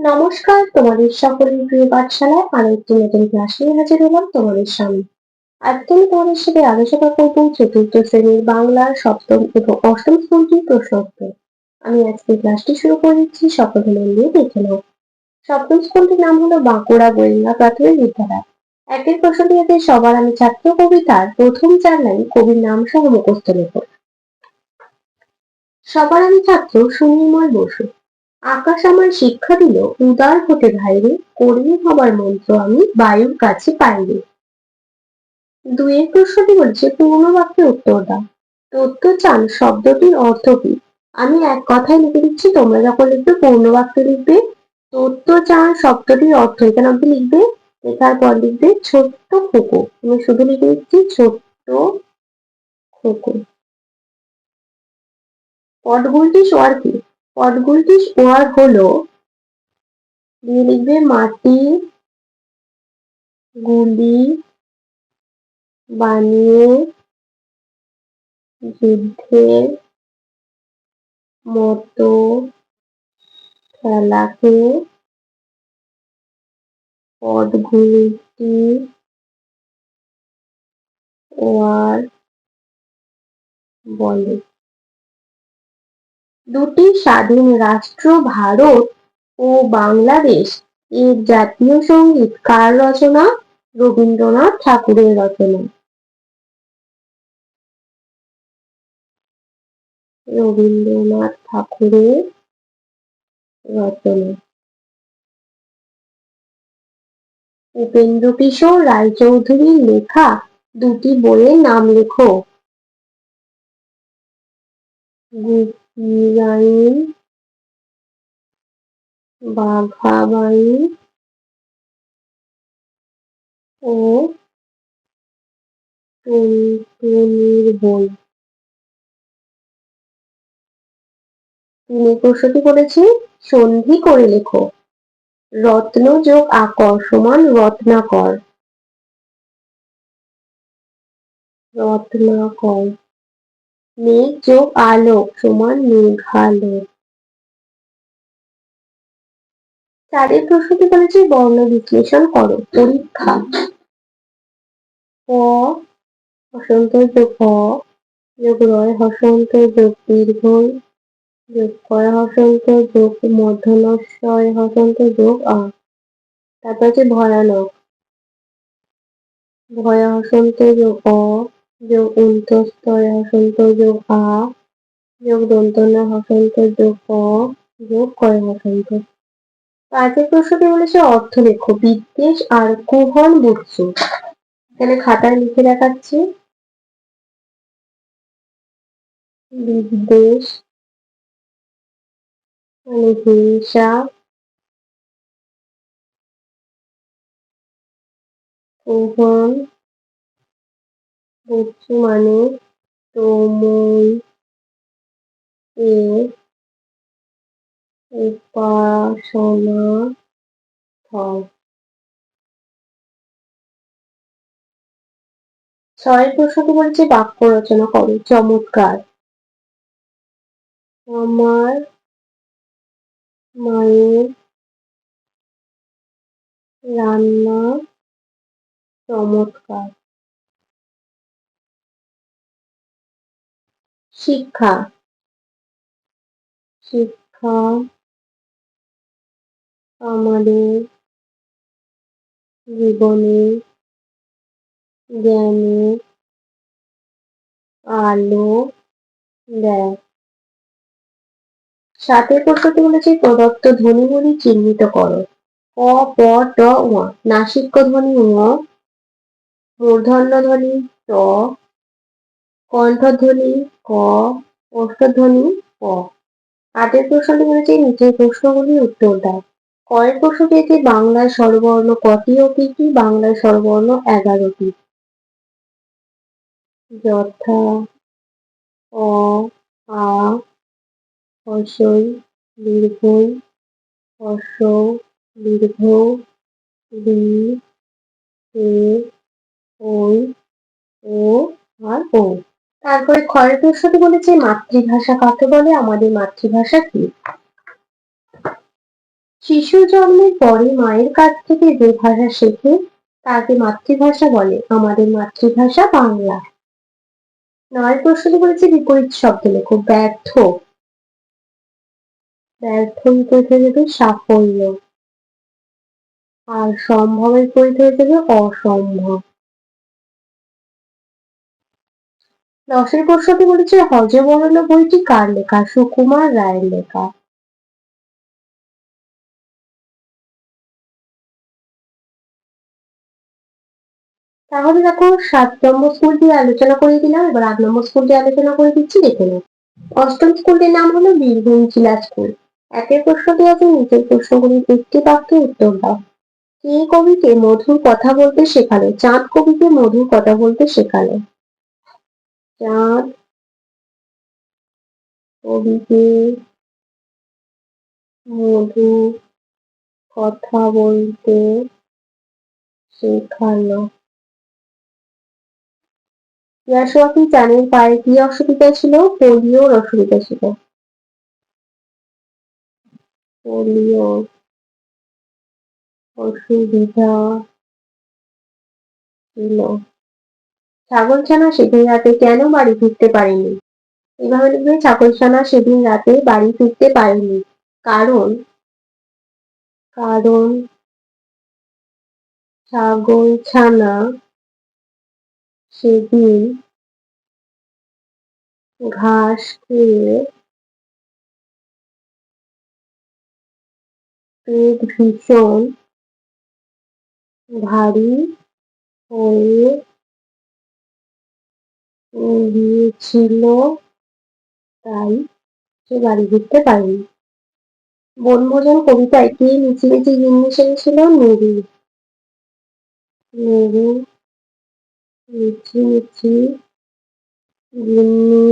নমস্কার, তোমাদের সকলের প্রিয় পাঠশালায় আরো একটি নতুন ক্লাস নিয়ে হাজির হলাম তোমাদের সামনে। আজকে আমি তোমাদের সাথে আলোচনা করব চতুর্থ শ্রেণীর বাংলার সপ্তম এবং অষ্টম শ্রেণীর প্রশ্ন উত্তর। আমি আজকে ক্লাসটি শুরু করে দিচ্ছি, সকলে মন দিয়ে দেখে নাও। সপ্তম স্কুলটির নাম হলো বাঁকুড়া গোয়েন্দা প্রাথমিক বিদ্যালয়। একের প্রশ্নটি আছে, সবার আমি ছাত্র কবিতার প্রথম 4 লাইন কবির নাম সহ মুখস্থ লেখো। সবার আমি ছাত্র সুনির্মল বসু। আকাশ আমায় শিক্ষা দিল উদার হতে ভাইরে, করিয়ে হবার মন্ত্র আমি বায়ুর কাছে পাইরে। দুইয়ের প্রশ্নটি বলছে পূর্ণ বাক্যে উত্তর দাও। তথ্য চান শব্দটির অর্থ কি? আমি এক কথায় লিখে দিচ্ছি, তোমরা যখন লিখবে পূর্ণ বাক্যে লিখবে। তথ্য চান শব্দটির অর্থ এখানে অব্দি লিখবে, লেখার পর লিখবে ছোট্ট খোকো। আমি শুধু লিখে দিচ্ছি ছোট্ট খোকো। পটগুলটিস ওয়ার কি? পটগুলটিস ওয়ার হলো, দিয়ে লিখবে মাটি গুলি বানিয়ে যুদ্ধের মতো খেলাকে পটগুলটি ওয়ার বলে। দুটি স্বাধীন রাষ্ট্র ভারত ও বাংলাদেশ এর জাতীয় সঙ্গীত কার রচনা? রবীন্দ্রনাথ ঠাকুরের রচনা। রবীন্দ্রনাথ ঠাকুরের রচনা। উপেন্দ্রকিশোর রায়চৌধুরীর লেখা দুটি বইয়ের নাম লেখো। গুপিয়াইন বাঘাবাইন ও টুনটুনির বই। তিনি প্রশ্নটি করেছি, সন্ধি করে লেখো। রত্ন যোগ আকর সমান রত্নাকর। রত্নাকর। মেঘ যোগ আলোক সমান মেঘালোক। চারের প্রশ্নটি বলেছি বর্ণ বিশ্লেষণ করো। পরীক্ষা। ক হসন্ত যোগ হ যোগ রয় হসন্ত যোগ দীর্ঘই যোগ কয় হসন্ত যোগ মধ্যনস্বয় হসন্ত যোগ আ। তারপর আছে ভয়ানক। ভয় হসন্ত যোগ অ যোগ অন্তস্তয় হসন্ত যোগ আ যোগ দন্তন্য হসন্ত যোগ অ যোগ কয় হসন্ত। পাঁচের প্রশ্নটি বলেছে অর্থ লেখো। বিদ্বেষ আর কুহন বুঝছো, এখানে খাতায় লিখে দেখাচ্ছি। বিদ্বেষ মানে হিংসা, কুহন বুঝছো মানে তোমই এর উপাসনা হয়। ছয় প্রশ্নটি বলছে বাক্য রচনা করো। চমৎকার। আমার মায়ের রান্না চমৎকার। শিক্ষা। শিক্ষা আমাদের জীবনে জ্ঞানের আলো দেয়। সাতের প্রশ্নটি বলেছে প্রদত্ত ধ্বনিগুলি চিহ্নিত করো। ক প ট উ। নাসিক্য ধ্বনি ঙ, মূর্ধন্য ধ্বনি ট, কণ্ঠধ্বনি ক, ওষ্ঠধ্বনি প। আটের প্রশ্নটি বলেছে নিচের প্রশ্নগুলির উত্তর দাও। কয়ের প্রশ্নটি আছে বাংলায় স্বরবর্ণ কটি ও কি কি? বাংলায় স্বরবর্ণ 11টি। যথা অ, আ, হ্রস্বই দীর্ঘই হ্রস্ব দীর্ঘ রি, এ, ওই, ও আর ও। তারপরে ক্ষয়ের প্রশ্নটি বলেছে মাতৃভাষা কাকে বলে? আমাদের মাতৃভাষা কি? শিশু জন্মের পরে মায়ের কাছ থেকে যে ভাষা শেখে তাকে মাতৃভাষা বলে। আমাদের মাতৃভাষা বাংলা। ৯ প্রশ্নটি বলেছে বিপরীত শব্দ লেখো। ব্যর্থ, ব্যর্থ বিপরীত হয়ে যাবে সাফল্য। আর সম্ভবের বিপরীত হয়ে যাবে অসম্ভব। ১০ প্রশ্নটি বলেছে হযবরল বইটি কার লেখা? সুকুমার রায়ের লেখা। তাহলে দেখো ৭ নম্বর স্কুলটি আলোচনা করে দিলাম, এবার ৮ নম্বর স্কুলটি আলোচনা করে দিচ্ছি, দেখে নাও। অষ্টম স্কুলটির নাম হলো বীরভূম জিলা স্কুল। একের প্রশ্নটি আছে নিচের প্রশ্নগুলির একটি বাক্যে উত্তর দাও। কে কবিকে মধুর কথা বলতে শেখালো? চাঁদ কবিকে মধুর কথা বলতে শেখালো। চাঁদ কবিকে মধুর কথা বলতে শেখালো। ইয়াসুয়াকি চানের পায়ে কি অসুবিধা ছিল? পোলিওর অসুবিধা ছিল। পোলিও অসুবিধা ছিল। ছাগলছানা সেদিন রাতে কেন বাড়ি ফিরতে পারেনি? এভাবে লিখবে ছাগলছানা সেদিন রাতে বাড়ি ফিরতে পারেনি। কারণ কারণ ছাগলছানা সেদিন ঘাস খেয়ে পেট ভীষণ ভারী হয়ে গিয়েছিল, তাই সে বাড়ি ফিরতে পারেনি। বনভোজন কবিতায় কে মিছিমিছি গিন্নি সেজেছিল? নুরু। নুরু মিছিমিছি গিন্নি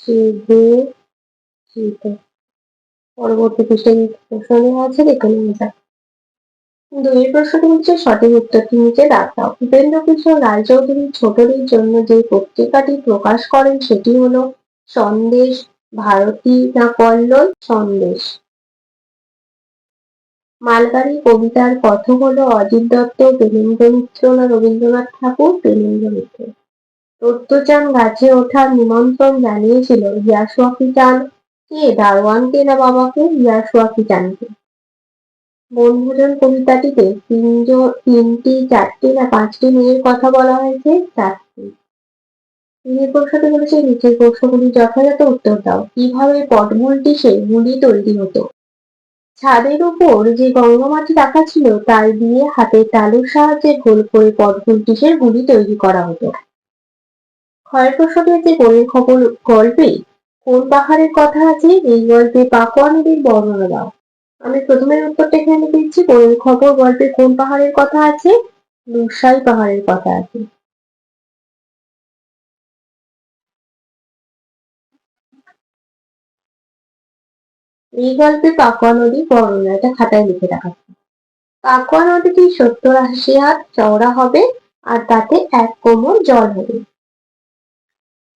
সেজেছিল। পরবর্তী পৃষ্ঠায় প্রশ্ন দেওয়া আছে, দেখে নেওয়া যাক। ২ প্রশ্নটি হচ্ছে সঠিক উত্তরটি নিচে দাগ দাও। উপেন্দ্র কিশোর রায়চৌধুরী ছোটদের জন্য যে পত্রিকাটি প্রকাশ করেন সেটি হলো সন্দেশ, ভারতী না কল্লোল? সন্দেশ। মালগাড়ি কবিতার কথক হলো অজিত দত্ত, প্রেমেন্দ্র মিত্র না রবীন্দ্রনাথ ঠাকুর? প্রেমেন্দ্র মিত্র। দত্তচাঁদ গাছে ওঠার নিমন্ত্রণ জানিয়েছিল ইয়াসুয়াকি চান কে? দারোয়ানকে না বাবাকে? ইয়াসুয়াকি চানকে। বনভোজন কবিতাটিতে তিনটি, চারটি না পাঁচটি মেয়ের কথা বলা হয়েছে? চারটি। তিনি প্রশ্নটি বলেছে নিচের প্রশ্নগুলি যথাযথ উত্তর দাও। কিভাবে পটমুলটিসে গুলি তৈরি হতো? ছাদের উপর যে গঙ্গামাটি রাখা ছিল তার দিয়ে হাতের তালুর সাহায্যে গোল করে পটমুলটিসের গুলি তৈরি করা হতো। ক্ষয়ের প্রশ্নটি হচ্ছে কোনের খবর গল্পে কোন পাহাড়ের কথা আছে? এই গল্পে পাকুয়া নদীর বর্ণনা দাও। আমি প্রথমের উত্তরটা এখানে লিখে দিচ্ছি। কোনের খবর গল্পে কোন পাহাড়ের কথা আছে? লুসাই পাহাড়ের কথা আছে। এই গল্পে পাকুয়া নদীর বর্ণনা, এটা খাতায় লিখে রাখা। পাকুয়া নদীটি ৭০-৮০ হাত চওড়া হবে আর তাতে ১ কোমর জল হবে।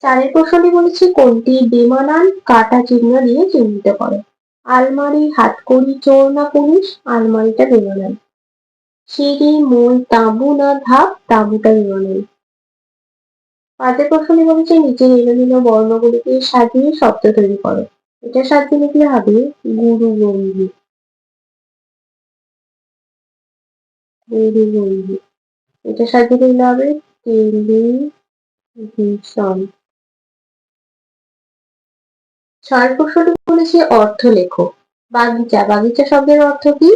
৪ প্রশ্নটি বলেছি কোনটি বেমানান কাটা চিহ্ন দিয়ে চিহ্নিত করে? আলমারি, হাতকড়ি, চোর না পুলিশ? আলমারিটা বেমানান। সিঁড়ি, মূল, তাঁবু না ধাপ? তাঁবুটা বেমানান। ৫ প্রশ্নটি বলেছে নিচের এলোমেলো বর্ণগুলিকে সাজিয়ে শব্দ তৈরি করো। এটা সাজিয়ে লিখলে হবে গুরুগম্ভীর। গুরুগম্ভীর। এটা সাজিয়ে লিখলে হবে টেলিভিশন। ৬ প্রশ্নটি বলেছে অর্থ লেখো। বাগিচা, বাগিচা শব্দের অর্থ কি?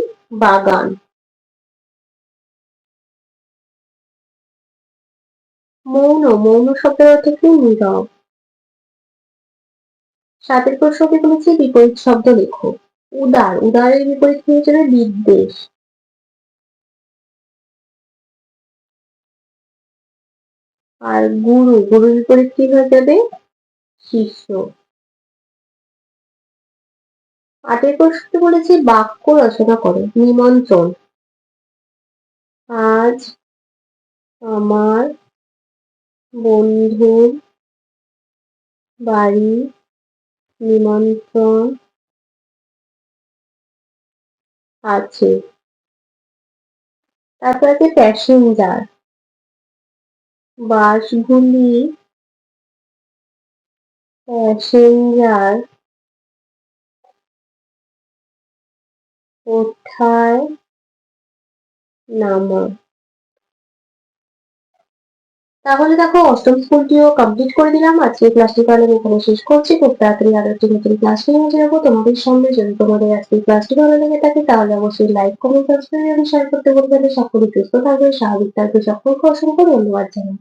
বাগান। মৌন, মৌন শব্দের অর্থ কি? নীরব। ৭ প্রশ্নটি বলেছে বিপরীত শব্দ লেখো। উদার, উদারের বিপরীত হয়ে যাবে বিদ্বেষ। আর গুরু, গুরুর বিপরীত কি হয়ে যাবে? শিষ্য। ৮ প্রশ্নটি বলেছে বাক্য রচনা করো। নিমন্ত্রণ। আজ আমার বন্ধুর বাড়ি নিমন্ত্রণ আছে। তারপর আছে প্যাসেঞ্জার। বাসগুলি প্যাসেঞ্জার কোথায় নামায়? তাহলে দেখো অষ্টম স্কুলটিও কমপ্লিট করে দিলাম। আজকে ক্লাসটি তাহলে আমি এখানে শেষ করছি। খুব তাড়াতাড়ি আরো একটি নতুন ক্লাস নিয়ে হাজির হবো তোমাদের সামনে। যদি তোমাদের আজকে ক্লাসটি ভালো লেগে থাকে তাহলে অবশ্যই লাইক, কমেন্ট, সাবস্ক্রাইব এবং শেয়ার করতে ভুলবে না। সকলে সুস্থ থাকবে, স্বাভাবিক থাকবে। সকলকে অসংখ্য ধন্যবাদ জানাই।